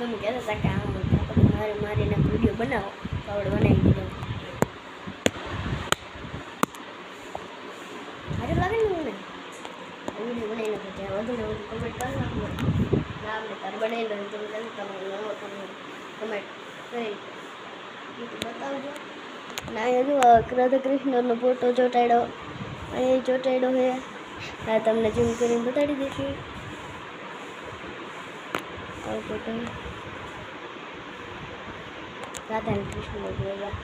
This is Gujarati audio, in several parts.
તમે કહેતા હતા કે આમ મારીને વિડીયો બનાવો તો આપણે બનાવી દીધો. સારું લાગે ને મને વિડીયો બનાવીને પછી વધુ ને વધુ કમેન્ટ કરી નાખો. ના આપણે તાર બનાવી લો તમે નવો કમેન્ટ કરી બતાવજો. ના હજુ રાધા કૃષ્ણનો ફોટો ચોંટાડ્યો અહીં ચોંટાડ્યો છે. હા તમને ઝૂમ કરીને બતાડી દઈશું. ફોટો રાધા અને કૃષ્ણ જોયા.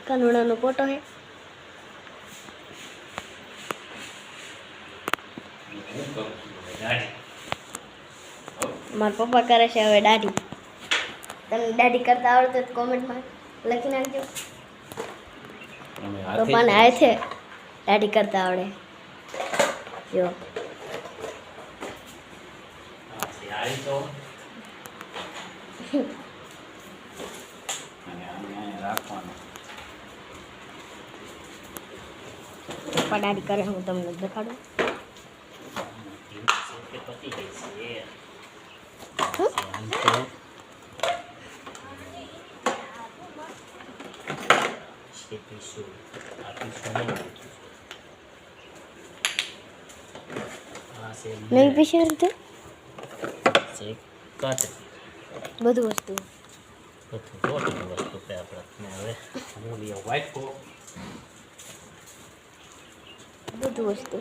કાનુડાનો ફોટો છે. મારા પપ્પા કરે છે હવે દાઢી. તમને દાઢી કરતા આવડે તો કોમેન્ટમાં લખી નાખજો. પપ્પાને આવે છે દાઢી કરતા આવડે. જો પપ્પા દાઢી કરે હું તમને દેખાડું. નહીં પીશે તો બધું વસ્તુ બધું વસ્તુ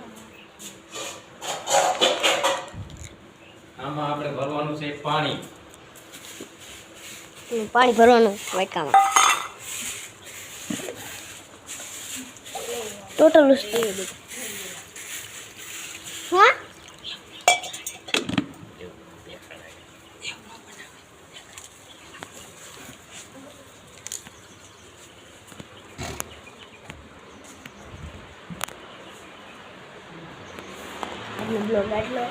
આમાં આપણે ભરવાનું છે પાણી. પાણી ભરવાનું વાયકામાં ટોટલ વસ્તુ હા બ્લોગ આટલો.